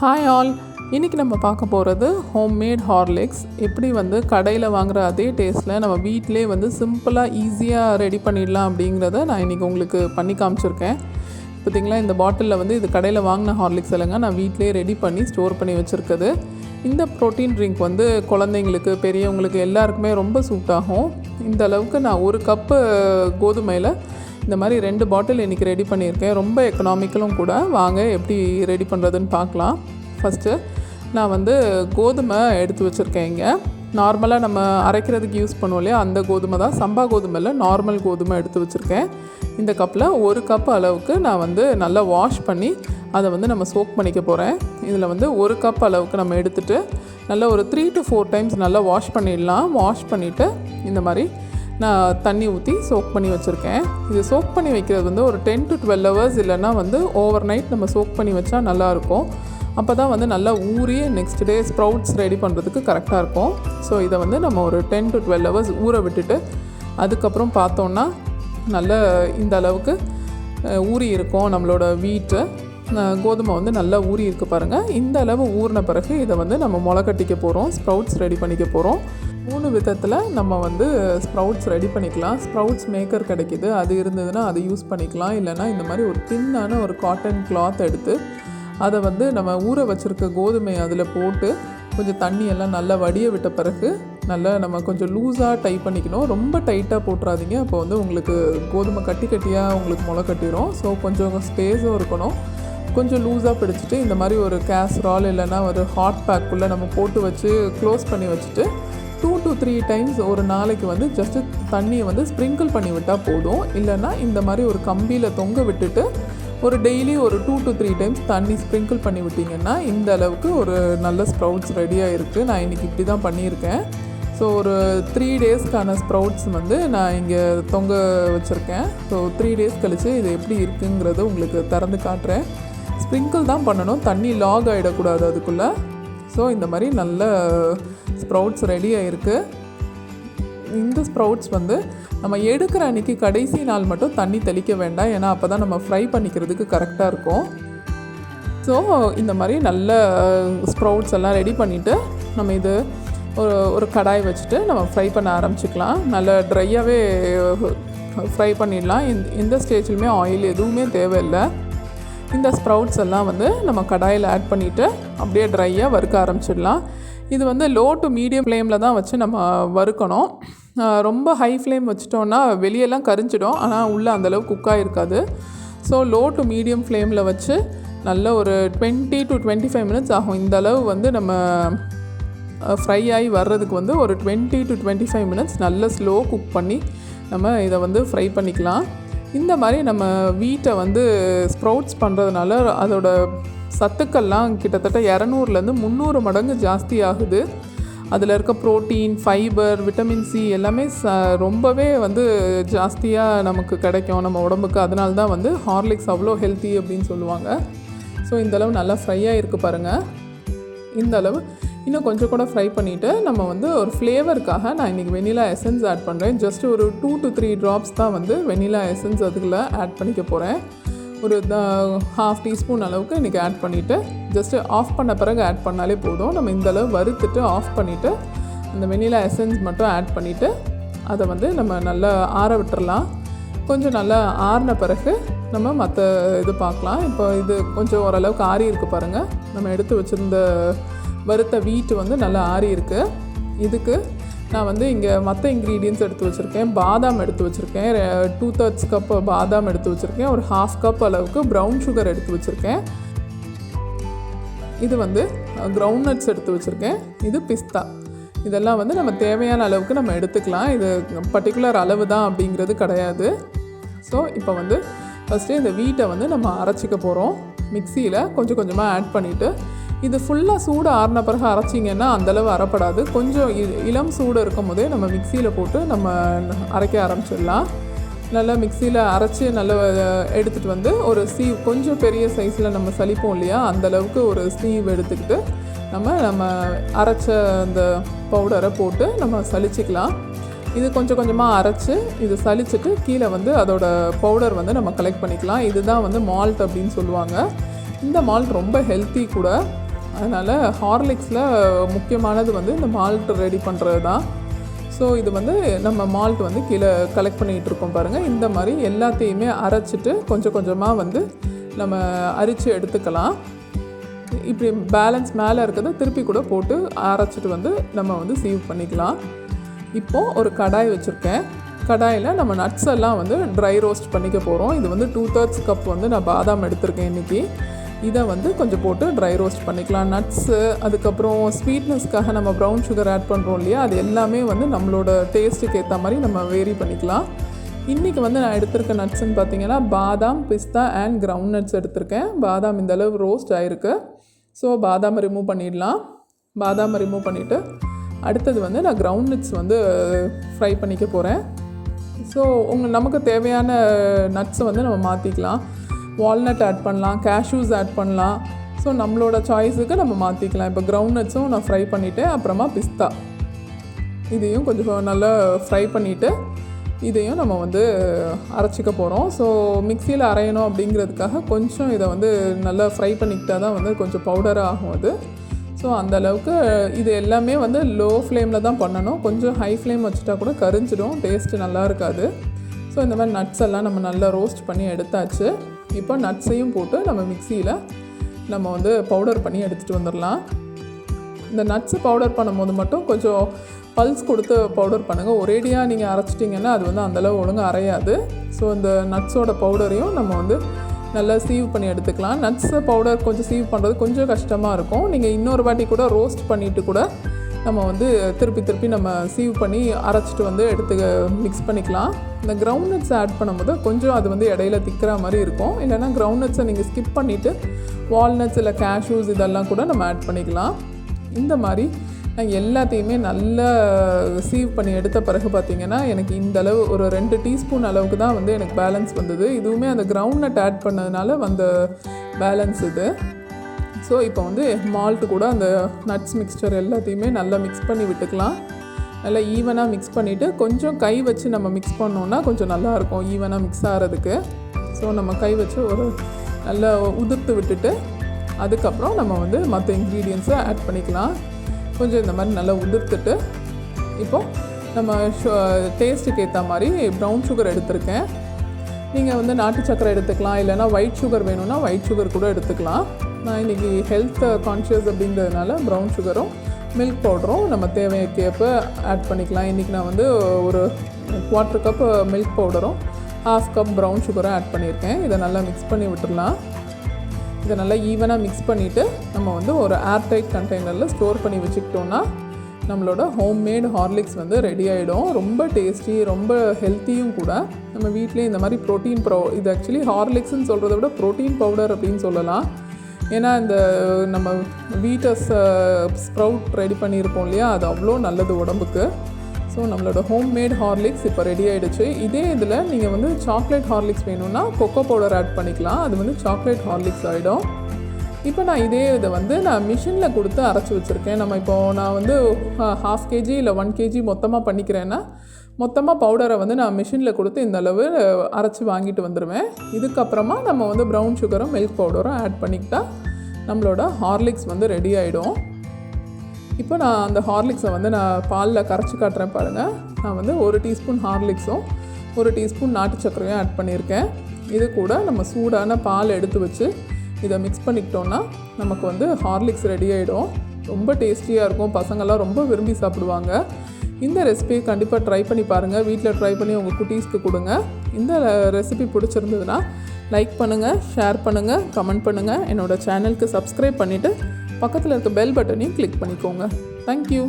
Hi all, இன்றைக்கி நம்ம பார்க்க போகிறது ஹோம்மேட் ஹார்லிக்ஸ். எப்படி வந்து கடையில் வாங்குகிற அதே டேஸ்ட்டில் நம்ம வீட்டிலே வந்து சிம்பிளாக ஈஸியாக ரெடி பண்ணிடலாம் அப்படிங்கிறத நான் இன்றைக்கி உங்களுக்கு பண்ணி காமிச்சிருக்கேன். பார்த்திங்களா, இந்த பாட்டிலில் வந்து இது கடையில் வாங்கின ஹார்லிக்ஸ் இல்லைங்க, நான் வீட்டிலே ரெடி பண்ணி ஸ்டோர் பண்ணி வச்சுருக்குது. இந்த ப்ரோட்டீன் ட்ரிங்க் வந்து குழந்தைங்களுக்கு பெரியவங்களுக்கு எல்லாருக்குமே ரொம்ப சூட் ஆகும். இந்த அளவுக்கு நான் ஒரு கப்பு கோதுமையில் இந்த மாதிரி 2 பாட்டில் இன்றைக்கி ரெடி பண்ணியிருக்கேன். ரொம்ப எக்கனாமிக்கலும் கூட. வாங்க எப்படி ரெடி பண்ணுறதுன்னு பார்க்கலாம். ஃபஸ்ட்டு நான் வந்து கோதுமை எடுத்து வச்சுருக்கேன். இங்கே நார்மலாக நம்ம அரைக்கிறதுக்கு யூஸ் பண்ணுவோம் இல்லையா, அந்த கோதுமை தான். சம்பா கோதுமை இல்லை, நார்மல் கோதுமை எடுத்து வச்சுருக்கேன். இந்த கப்பில் 1 கப் அளவுக்கு நான் வந்து நல்லா வாஷ் பண்ணி அதை வந்து நம்ம சோக் பண்ணிக்க போகிறேன். இதில் வந்து 1 கப் அளவுக்கு நம்ம எடுத்துகிட்டு நல்லா ஒரு 3 to 4 டைம்ஸ் நல்லா வாஷ் பண்ணிடலாம். வாஷ் பண்ணிவிட்டு இந்த மாதிரி நான் தண்ணி ஊற்றி சோக் பண்ணி வச்சுருக்கேன். இது சோக் பண்ணி வைக்கிறது வந்து ஒரு 10 to 12 hours இல்லைன்னா வந்து ஓவர் நைட் நம்ம சோக் பண்ணி வச்சா நல்லாயிருக்கும். அப்போ தான் வந்து நல்லா ஊறி நெக்ஸ்ட் டே ஸ்ப்ரவுட்ஸ் ரெடி பண்ணுறதுக்கு கரெக்டாக இருக்கும். ஸோ இதை வந்து நம்ம ஒரு 10 to 12 hours ஊற விட்டுட்டு அதுக்கப்புறம் பார்த்தோன்னா நல்ல இந்த அளவுக்கு ஊறி இருக்கும். நம்மளோட வீட்டு கோதுமை வந்து நல்லா ஊறி இருக்கு பாருங்கள். இந்த அளவு ஊறின பிறகு இதை வந்து நம்ம முளைக்கட்டிக்க போகிறோம். ஸ்ப்ரவுட்ஸ் ரெடி பண்ணிக்க போகிறோம். 3 விதத்தில் நம்ம வந்து ஸ்ப்ரவுட்ஸ் ரெடி பண்ணிக்கலாம். ஸ்ப்ரவுட்ஸ் மேக்கர் கிடைக்கிது, அது இருந்ததுன்னா அதை யூஸ் பண்ணிக்கலாம். இல்லைனா இந்த மாதிரி ஒரு தின்னான ஒரு காட்டன் கிளாத் எடுத்து அதை வந்து நம்ம ஊற வச்சுருக்க கோதுமை அதில் போட்டு கொஞ்சம் தண்ணியெல்லாம் நல்லா வடிய விட்ட பிறகு நல்லா நம்ம கொஞ்சம் லூஸாக டைப் பண்ணிக்கணும். ரொம்ப டைட்டாக போட்டுறாதீங்க, அப்போ வந்து உங்களுக்கு கோதுமை கட்டி கட்டியாக உங்களுக்கு முளை கட்டிடும். ஸோ கொஞ்சம் ஸ்பேஸும் இருக்கணும். கொஞ்சம் லூஸாக பிடிச்சிட்டு இந்த மாதிரி ஒரு கேஸ்ரால் இல்லைனா ஒரு ஹாட் பேக்குள்ளே நம்ம போட்டு வச்சு க்ளோஸ் பண்ணி வச்சுட்டு 2 to 3 டைம்ஸ் ஒரு நாளைக்கு வந்து ஜஸ்ட்டு தண்ணியை வந்து ஸ்ப்ரிங்கிள் பண்ணி விட்டால் போதும். இல்லைனா இந்த மாதிரி ஒரு கம்பியில் தொங்க விட்டுட்டு ஒரு டெய்லி ஒரு 2 to 3 டைம்ஸ் தண்ணி ஸ்ப்ரிங்கிள் பண்ணி விட்டிங்கன்னா இந்த அளவுக்கு ஒரு நல்ல ஸ்ப்ரவுட்ஸ் ரெடியாக இருக்குது. நான் இன்றைக்கி இப்படி தான் பண்ணியிருக்கேன். ஸோ ஒரு 3 டேஸ்க்கான ஸ்ப்ரவுட்ஸ் வந்து நான் இங்கே தொங்க வச்சுருக்கேன். ஸோ 3 டேஸ் கழித்து இது எப்படி இருக்குங்கிறத உங்களுக்கு திறந்து காட்டுறேன். ஸ்ப்ரிங்கிள் தான் பண்ணணும், தண்ணி லாக் ஆகிடக்கூடாது அதுக்குள்ளே. ஸோ இந்த மாதிரி நல்ல ஸ்ப்ரவுட்ஸ் ரெடி ஆகிருக்கு. இந்த ஸ்ப்ரவுட்ஸ் வந்து நம்ம எடுக்கிற அன்றைக்கி கடைசி நாள் மட்டும் தண்ணி தெளிக்க வேண்டாம், ஏன்னா அப்போ தான் நம்ம ஃப்ரை பண்ணிக்கிறதுக்கு கரெக்டாக இருக்கும். ஸோ இந்த மாதிரி நல்ல ஸ்ப்ரவுட்ஸ் எல்லாம் ரெடி பண்ணிவிட்டு நம்ம இது ஒரு கடாய் வச்சுட்டு நம்ம ஃப்ரை பண்ண ஆரம்பிச்சிக்கலாம். நல்லா ட்ரையாகவே ஃப்ரை பண்ணிடலாம். எந்த ஸ்டேஜ்லையுமே ஆயில் எதுவுமே தேவையில்லை. இந்த ஸ்ப்ரவுட்ஸ் எல்லாம் வந்து நம்ம கடாயில் ஆட் பண்ணிவிட்டு அப்படியே ட்ரையாக வறுக்க ஆரம்பிச்சிடலாம். இது வந்து லோ டு மீடியம் ஃப்ளேமில் தான் வச்சு நம்ம வறுக்கணும். ரொம்ப ஹை ஃப்ளேம் வச்சிட்டோன்னா வெளியெல்லாம் கரிஞ்சிடும், ஆனால் உள்ளே அந்தளவு குக்காக இருக்காது. ஸோ லோ டு மீடியம் ஃப்ளேமில் வச்சு நல்ல ஒரு 20 to 25 minutes ஆகும். இந்த அளவு வந்து நம்ம ஃப்ரை ஆகி வர்றதுக்கு வந்து ஒரு 20 to 25 minutes நல்ல ஸ்லோ குக் பண்ணி நம்ம இதை வந்து ஃப்ரை பண்ணிக்கலாம். இந்த மாதிரி நம்ம வீட்டை வந்து ஸ்ப்ரவுட்ஸ் பண்ணுறதுனால அதோட சத்துக்கள்லாம் கிட்டத்தட்ட 200 to 300 மடங்கு ஜாஸ்தி ஆகுது. அதில் இருக்க ப்ரோட்டீன், ஃபைபர், விட்டமின் சி எல்லாமே ரொம்பவே வந்து ஜாஸ்தியாக நமக்கு கிடைக்கும் நம்ம உடம்புக்கு. அதனால தான் வந்து ஹார்லிக்ஸ் அவ்வளோ ஹெல்த்தி அப்படின்னு சொல்லுவாங்க. ஸோ இந்தளவு நல்லா ஃப்ரையாக இருக்குது பாருங்கள். இந்த அளவு இன்னும் கொஞ்சம் கூட ஃப்ரை பண்ணிவிட்டு நம்ம வந்து ஒரு ஃப்ளேவருக்காக நான் இன்றைக்கி வெனிலா எசன்ஸ் ஆட் பண்ணுறேன். ஜஸ்ட் ஒரு 2 to 3 drops தான் வந்து வெனிலா எசன்ஸ் அதுக்குள்ளே ஆட் பண்ணிக்க போகிறேன். ஒரு 1/2 teaspoon அளவுக்கு இன்றைக்கி ஆட் பண்ணிவிட்டு ஜஸ்ட்டு ஆஃப் பண்ண பிறகு ஆட் பண்ணாலே போதும். நம்ம இந்தளவு வறுத்துட்டு ஆஃப் பண்ணிவிட்டு இந்த வெனிலா எசன்ஸ் மட்டும் ஆட் பண்ணிவிட்டு அதை வந்து நம்ம நல்லா ஆற விட்டுறலாம். கொஞ்சம் நல்லா ஆறின பிறகு நம்ம மற்ற இது பார்க்கலாம். இப்போ இது கொஞ்சம் ஓரளவுக்கு ஆறி இருக்குது பாருங்கள். நம்ம எடுத்து வச்சுருந்த வறுத்த வீட்டு வந்து நல்லா ஆறி இருக்குது. இதுக்கு நான் வந்து இங்கே மற்ற இன்க்ரீடியன்ட்ஸ் எடுத்து வச்சுருக்கேன். பாதாம் எடுத்து வச்சுருக்கேன், 2/3 கப் பாதாம் எடுத்து வச்சுருக்கேன். ஒரு 1/2 கப் அளவுக்கு ப்ரௌன் சுகர் எடுத்து வச்சுருக்கேன். இது வந்து கிரவுண்ட்நட்ஸ் எடுத்து வச்சுருக்கேன். இது பிஸ்தா. இதெல்லாம் வந்து நம்ம தேவையான அளவுக்கு நம்ம எடுத்துக்கலாம். இது பர்டிகுலர் அளவு தான் அப்படிங்கிறது கிடையாது. ஸோ இப்போ வந்து ஃபஸ்ட்டு இந்த வீட்டை வந்து நம்ம அரைச்சிக்க போகிறோம். மிக்சியில் கொஞ்சம் கொஞ்சமாக ஆட் பண்ணிவிட்டு இது ஃபுல்லாக சூடு ஆறின பிறகு அரைச்சிங்கன்னா அந்தளவு அரைப்படாது. கொஞ்சம் இளம் சூடு இருக்கும் போதே நம்ம மிக்சியில் போட்டு நம்ம அரைக்க ஆரம்பிச்சிடலாம். நல்லா மிக்சியில் அரைச்சி நல்லா எடுத்துகிட்டு வந்து ஒரு சீவ், கொஞ்சம் பெரிய சைஸில் நம்ம சலிப்போம் இல்லையா, அந்தளவுக்கு ஒரு சீவ் எடுத்துக்கிட்டு நம்ம அரைச்ச அந்த பவுடரை போட்டு நம்ம சலிச்சிக்கலாம். இது கொஞ்சம் கொஞ்சமாக அரைச்சி இது சலிச்சிட்டு கீழே வந்து அதோட பவுடர் வந்து நம்ம கலெக்ட் பண்ணிக்கலாம். இதுதான் வந்து மால்ட் அப்படின்னு சொல்லுவாங்க. இந்த மால்ட் ரொம்ப ஹெல்த்தி கூட. அதனால் ஹார்லிக்ஸில் முக்கியமானது வந்து இந்த மால்ட் ரெடி பண்ணுறது தான். ஸோ இது வந்து நம்ம மால்ட் வந்து கீழே கலெக்ட் பண்ணிகிட்டு இருக்கோம் பாருங்கள். இந்த மாதிரி எல்லாத்தையுமே அரைச்சிட்டு கொஞ்சம் கொஞ்சமாக வந்து நம்ம அரித்து எடுத்துக்கலாம். இப்படி பேலன்ஸ் மேலே இருக்கிறத திருப்பி கூட போட்டு அரைச்சிட்டு வந்து நம்ம வந்து சீவ் பண்ணிக்கலாம். இப்போது ஒரு கடாய் வச்சுருக்கேன். கடாயில் நம்ம நட்ஸ் எல்லாம் வந்து ட்ரை ரோஸ்ட் பண்ணிக்க போகிறோம். இது வந்து 2/3 கப் வந்து நான் பாதாம் எடுத்திருக்கேன் இன்றைக்கி. இதை வந்து கொஞ்சம் போட்டு ட்ரை ரோஸ்ட் பண்ணிக்கலாம். நட்ஸு, அதுக்கப்புறம் ஸ்வீட்னஸ்க்காக நம்ம ப்ரௌன் சுகர் ஆட் பண்ணுறோம் இல்லையா, அது எல்லாமே வந்து நம்மளோட டேஸ்ட்டுக்கு ஏற்ற மாதிரி நம்ம வேரி பண்ணிக்கலாம். இன்றைக்கி வந்து நான் எடுத்திருக்க நட்ஸ்ன்னு பார்த்தீங்கன்னா பாதாம், பிஸ்தா அண்ட் கிரவுண்ட்நட்ஸ் எடுத்திருக்கேன். பாதாம் இந்தளவு ரோஸ்ட் ஆகிருக்கு. ஸோ பாதாமை ரிமூவ் பண்ணிடலாம். பாதாமை ரிமூவ் பண்ணிவிட்டு அடுத்தது வந்து நான் கிரவுண்ட்நட்ஸ் வந்து ஃப்ரை பண்ணிக்க போகிறேன். ஸோ நமக்கு தேவையான நட்ஸை வந்து நம்ம மாற்றிக்கலாம். வால்நட் ஆட் பண்ணலாம், கேஷ்யூஸ் ஆட் பண்ணலாம். ஸோ நம்மளோட சாய்ஸுக்கு நம்ம மாற்றிக்கலாம். இப்போ கிரவுண்ட்நட்ஸும் நான் ஃப்ரை பண்ணிவிட்டேன். அப்புறமா பிஸ்தா இதையும் கொஞ்சம் நல்லா ஃப்ரை பண்ணிவிட்டு இதையும் நம்ம வந்து அரைச்சிக்க போகிறோம். ஸோ மிக்சியில் அரையணும் அப்படிங்கிறதுக்காக கொஞ்சம் இதை வந்து நல்லா ஃப்ரை பண்ணிக்கிட்டால் தான் வந்து கொஞ்சம் பவுடராக ஆகும் அது. ஸோ அந்தளவுக்கு இது எல்லாமே வந்து லோ ஃப்ளேமில் தான் பண்ணணும். கொஞ்சம் ஹை ஃப்ளேம் வச்சுட்டா கூட கரிஞ்சிடும், டேஸ்ட்டு நல்லா இருக்காது. ஸோ இந்த மாதிரி நட்ஸ் எல்லாம் நம்ம நல்லா ரோஸ்ட் பண்ணி எடுத்தாச்சு. இப்போ நட்ஸையும் போட்டு நம்ம மிக்சியில் நம்ம வந்து பவுடர் பண்ணி எடுத்துகிட்டு வந்துடலாம். இந்த நட்ஸு பவுடர் பண்ணும்போது மட்டும் கொஞ்சம் பல்ஸ் கொடுத்து பவுடர் பண்ணுங்கள். ஒரேடியாக நீங்கள் அரைச்சிட்டிங்கன்னா அது வந்து அந்தளவு ஒழுங்காக அரையாது. ஸோ இந்த நட்ஸோட பவுடரையும் நம்ம வந்து நல்லா சீவ் பண்ணி எடுத்துக்கலாம். நட்ஸு பவுடர் கொஞ்சம் சீவ் பண்ணுறது கொஞ்சம் கஷ்டமாக இருக்கும். நீங்கள் இன்னொரு வாட்டி கூட ரோஸ்ட் பண்ணிவிட்டு கூட நம்ம வந்து திருப்பி நம்ம சீவ் பண்ணி அரைச்சிட்டு வந்து எடுத்து மிக்ஸ் பண்ணிக்கலாம். இந்த கிரவுண்ட்நட்ஸ் ஆட் பண்ணும்போது கொஞ்சம் அது வந்து இடையில திக்கிற மாதிரி இருக்கும். இல்லைனா கிரவுண்ட்நட்ஸை நீங்கள் ஸ்கிப் பண்ணிவிட்டு வால்நட்ஸ் இல்லை கேஷ்யூஸ் இதெல்லாம் கூட நம்ம ஆட் பண்ணிக்கலாம். இந்த மாதிரி நான் எல்லாத்தையுமே நல்லா சீவ் பண்ணி எடுத்த பிறகு பார்த்திங்கன்னா எனக்கு இந்தளவு ஒரு 2 டீஸ்பூன் அளவுக்கு தான் வந்து எனக்கு பேலன்ஸ் வந்தது. இதுவுமே அந்த கிரவுண்ட்நட் ஆட் பண்ணதுனால வந்த பேலன்ஸ் இது. ஸோ இப்போ வந்து மால்ட்டு கூட அந்த நட்ஸ் மிக்ஸ்சர் எல்லாத்தையுமே நல்லா மிக்ஸ் பண்ணி விட்டுக்கலாம். நல்லா ஈவனாக மிக்ஸ் பண்ணிவிட்டு கொஞ்சம் கை வச்சு நம்ம மிக்ஸ் பண்ணோன்னா கொஞ்சம் நல்லாயிருக்கும் ஈவனாக மிக்ஸ் ஆகிறதுக்கு. ஸோ நம்ம கை வச்சு ஒரு நல்லா உதிர்த்து விட்டுட்டு அதுக்கப்புறம் நம்ம வந்து மற்ற இன்க்ரீடியன்ஸை ஆட் பண்ணிக்கலாம். கொஞ்சம் இந்த மாதிரி நல்லா உதிர்த்துட்டு இப்போது நம்ம டேஸ்ட்டுக்கு ஏற்ற மாதிரி ப்ரௌன் சுகர் எடுத்திருக்கேன். நீங்கள் வந்து நாட்டு சக்கரை எடுத்துக்கலாம், இல்லைனா ஒயிட் சுகர் வேணும்னா ஒயிட் சுகர் கூட எடுத்துக்கலாம். நான் இன்றைக்கி ஹெல்த் கான்ஷியஸ் அப்படிங்கிறதுனால ப்ரௌன் சுகரும் மில்க் பவுடரும் நம்ம தேவைக்கேற்ப ஆட் பண்ணிக்கலாம். இன்றைக்கி நான் வந்து ஒரு 1/4 கப் மில்க் பவுடரும் 1/2 கப் ப்ரௌன் சுகரும் ஆட் பண்ணியிருக்கேன். இதை நல்லா மிக்ஸ் பண்ணி விட்டுடலாம். இதை நல்லா ஈவனாக மிக்ஸ் பண்ணிவிட்டு நம்ம வந்து ஒரு ஏர்டைட் கண்டெய்னரில் ஸ்டோர் பண்ணி வச்சுக்கிட்டோன்னா நம்மளோட ஹோம்மேட் ஹார்லிக்ஸ் வந்து ரெடி ஆகிடும். ரொம்ப டேஸ்டி, ரொம்ப ஹெல்த்தியும் கூட. நம்ம வீட்டிலே இந்த மாதிரி ப்ரோட்டீன் இது ஆக்சுவலி ஹார்லிக்ஸ்ன்னு சொல்கிறத விட ப்ரோட்டீன் பவுடர் அப்படின்னு சொல்லலாம். ஏன்னா இந்த நம்ம வீட்டை ஸ்ப்ரவுட் ரெடி பண்ணியிருப்போம் இல்லையா, அது அவ்வளோ நல்லது உடம்புக்கு. ஸோ நம்மளோட ஹோம்மேட் ஹார்லிக்ஸ் இப்போ ரெடி ஆகிடுச்சு. இதே இதில் நீங்கள் வந்து சாக்லேட் ஹார்லிக்ஸ் வேணும்னா கொக்கோ பவுடர் ஆட் பண்ணிக்கலாம். அது வந்து சாக்லேட் ஹார்லிக்ஸ் ஆகிடும். இப்போ நான் இதே இதை வந்து நான் மிஷினில் கொடுத்து அரைச்சி வச்சுருக்கேன். நான் வந்து 1/2 kg இல்லை 1 kg மொத்தமாக பண்ணிக்கிறேன்னா மொத்தமாக பவுடரை வந்து நான் மிஷினில் கொடுத்து இந்த அளவு அரைச்சி வாங்கிட்டு வந்துடுவேன். இதுக்கப்புறமா நம்ம வந்து ப்ரௌன் சுகரும் மில்க் பவுடரும் ஆட் பண்ணிக்கிட்டால் நம்மளோட ஹார்லிக்ஸ் வந்து ரெடி ஆகிடும். இப்போ நான் அந்த ஹார்லிக்ஸை வந்து நான் பாலில் கரைச்சி காட்டுறேன் பாருங்கள். நான் வந்து 1 டீஸ்பூன் ஹார்லிக்ஸும் 1 டீஸ்பூன் நாட்டு சர்க்கரையும் ஆட் பண்ணியிருக்கேன். இது கூட நம்ம சூடான பால் எடுத்து வச்சு இதை மிக்ஸ் பண்ணிக்கிட்டோன்னா நமக்கு வந்து ஹார்லிக்ஸ் ரெடி ஆகிடும். ரொம்ப டேஸ்டியாக இருக்கும். பசங்கள்லாம் ரொம்ப விரும்பி சாப்பிடுவாங்க. இந்த ரெசிபியை கண்டிப்பாக ட்ரை பண்ணி பாருங்கள். வீட்டில் ட்ரை பண்ணி உங்கள் குட்டீஸ்க்கு கொடுங்க. இந்த ரெசிபி பிடிச்சிருந்ததுன்னா லைக் பண்ணுங்கள், ஷேர் பண்ணுங்கள், கமெண்ட் பண்ணுங்கள். என்னோடய சேனலுக்கு சப்ஸ்கிரைப் பண்ணிவிட்டு பக்கத்தில் இருக்க பெல் பட்டனையும் கிளிக் பண்ணிக்கோங்க. தேங்க்யூ.